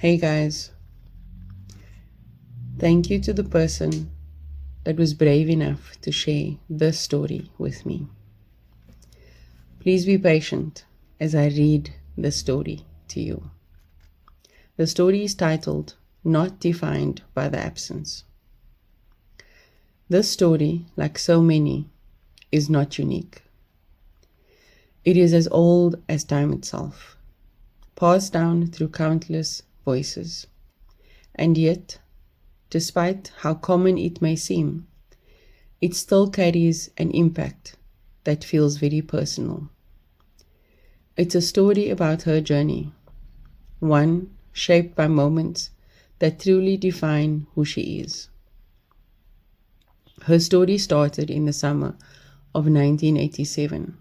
Hey guys, thank you to the person that was brave enough to share this story with me. Please be patient as I read the story to you. The story is titled Not Defined by the Absence. This story, like so many, is not unique. It is as old as time itself, passed down through countless voices. And yet, despite how common it may seem, it still carries an impact that feels very personal. It's a story about her journey, one shaped by moments that truly define who she is. Her story started in the summer of 1987,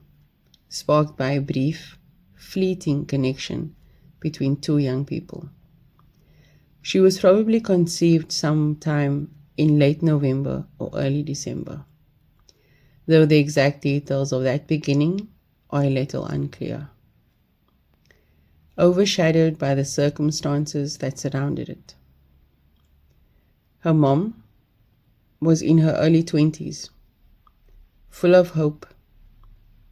sparked by a brief, fleeting connection between two young people. She was probably conceived sometime in late November or early December, though the exact details of that beginning are a little unclear, overshadowed by the circumstances that surrounded it. Her mom was in her early 20s, full of hope,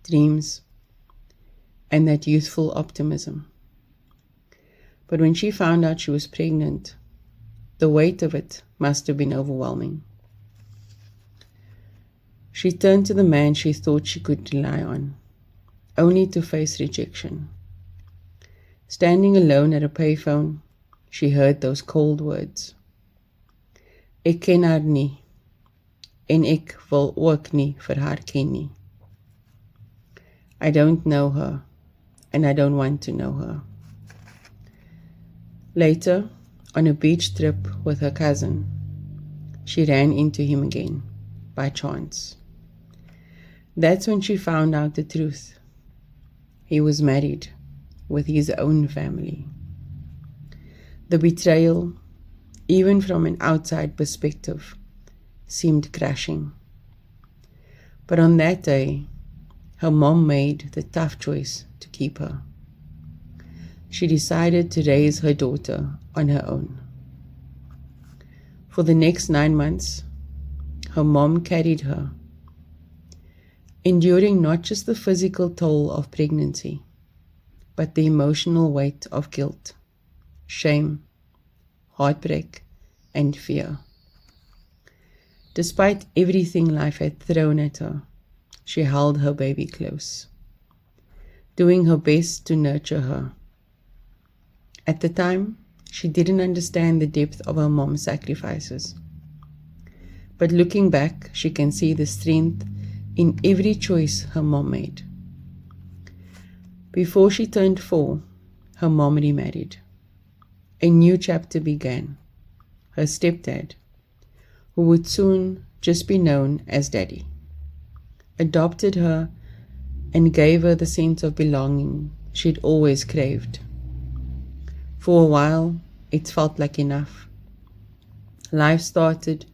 dreams, and that youthful optimism. But when she found out she was pregnant, the weight of it must have been overwhelming. She turned to the man she thought she could rely on, only to face rejection. Standing alone at a payphone, she heard those cold words. Ek ken haar nie, en ek wil ook nie vir haar ken nie. I don't know her, and I don't want to know her. Later, on a beach trip with her cousin, she ran into him again, by chance. That's when she found out the truth. He was married, with his own family. The betrayal, even from an outside perspective, seemed crashing. But on that day, her mom made the tough choice to keep her. She decided to raise her daughter on her own. For the next 9 months, her mom carried her, enduring not just the physical toll of pregnancy, but the emotional weight of guilt, shame, heartbreak, and fear. Despite everything life had thrown at her, she held her baby close, doing her best to nurture her. At the time, she didn't understand the depth of her mom's sacrifices. But looking back, she can see the strength in every choice her mom made. Before she turned 4, her mom remarried. A new chapter began. Her stepdad, who would soon just be known as Daddy, adopted her and gave her the sense of belonging she'd always craved. For a while, it felt like enough. Life started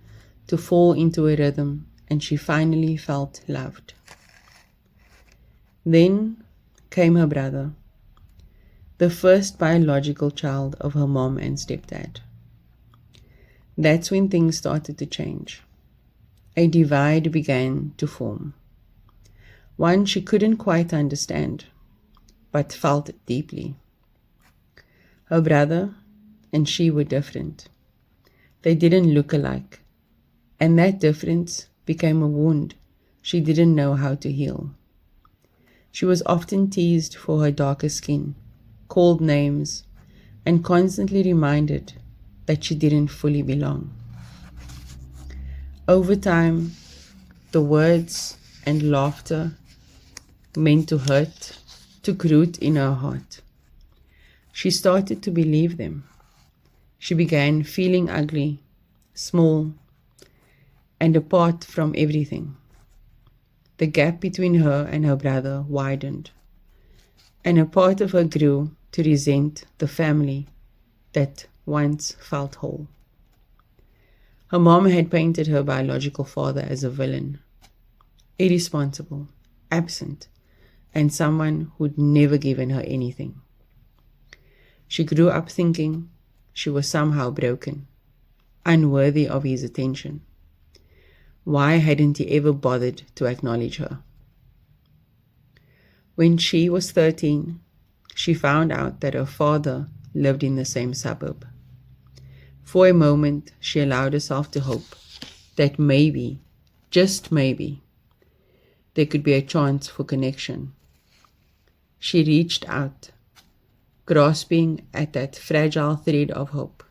to fall into a rhythm, and she finally felt loved. Then came her brother, the first biological child of her mom and stepdad. That's when things started to change. A divide began to form. One she couldn't quite understand, but felt deeply. Her brother and she were different. They didn't look alike, and that difference became a wound she didn't know how to heal. She was often teased for her darker skin, called names, and constantly reminded that she didn't fully belong. Over time, the words and laughter meant to hurt took root in her heart. She started to believe them. She began feeling ugly, small, and apart from everything. The gap between her and her brother widened, and a part of her grew to resent the family that once felt whole. Her mom had painted her biological father as a villain, irresponsible, absent, and someone who'd never given her anything. She grew up thinking she was somehow broken, unworthy of his attention. Why hadn't he ever bothered to acknowledge her? When she was 13, she found out that her father lived in the same suburb. For a moment, she allowed herself to hope that maybe, just maybe, there could be a chance for connection. She reached out, grasping at that fragile thread of hope.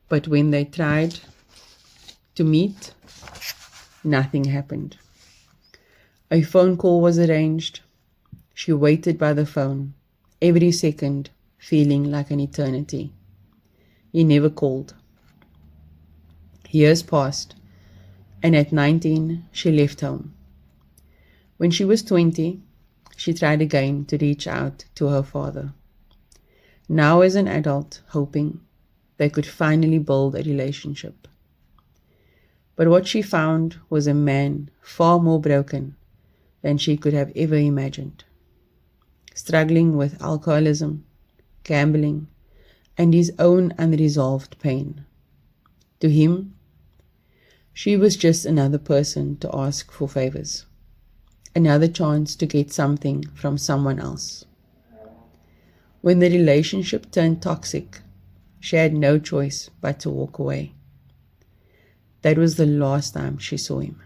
But when they tried to meet, nothing happened. A phone call was arranged. She waited by the phone, every second feeling like an eternity. He never called. Years passed, and at 19, she left home. When she was 20, she tried again to reach out to her father. Now as an adult, hoping they could finally build a relationship. But what she found was a man far more broken than she could have ever imagined. Struggling with alcoholism, gambling, and his own unresolved pain. To him, she was just another person to ask for favors, another chance to get something from someone else. When the relationship turned toxic, she had no choice but to walk away. That was the last time she saw him.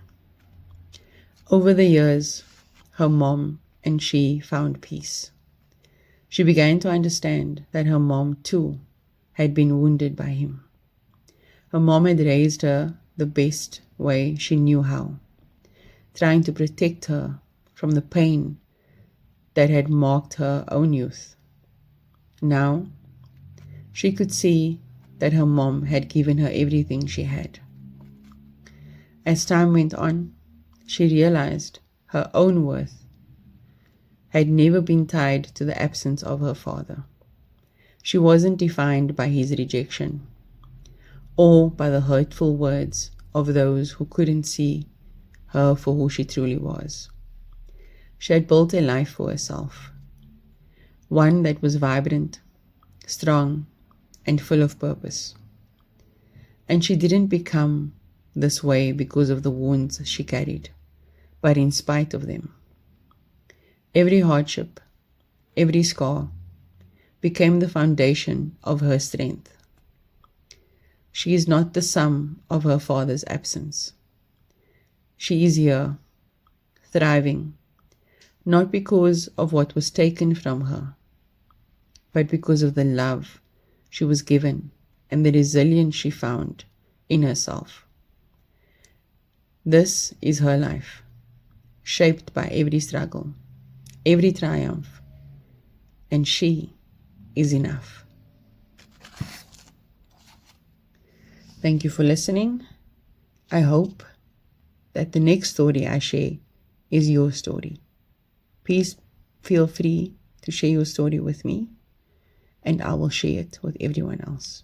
Over the years, her mom and she found peace. She began to understand that her mom too had been wounded by him. Her mom had raised her the best way she knew how, trying to protect her from the pain that had marked her own youth. Now, she could see that her mom had given her everything she had. As time went on, she realized her own worth had never been tied to the absence of her father. She wasn't defined by his rejection or by the hurtful words of those who couldn't see her for who she truly was. She had built a life for herself, one that was vibrant, strong, and full of purpose. And she didn't become this way because of the wounds she carried, but in spite of them. Every hardship, every scar, became the foundation of her strength. She is not the sum of her father's absence. She is here, thriving, not because of what was taken from her, but because of the love she was given and the resilience she found in herself. This is her life, shaped by every struggle, every triumph, and she is enough. Thank you for listening. I hope that the next story I share is your story. Please feel free to share your story with me, and I will share it with everyone else.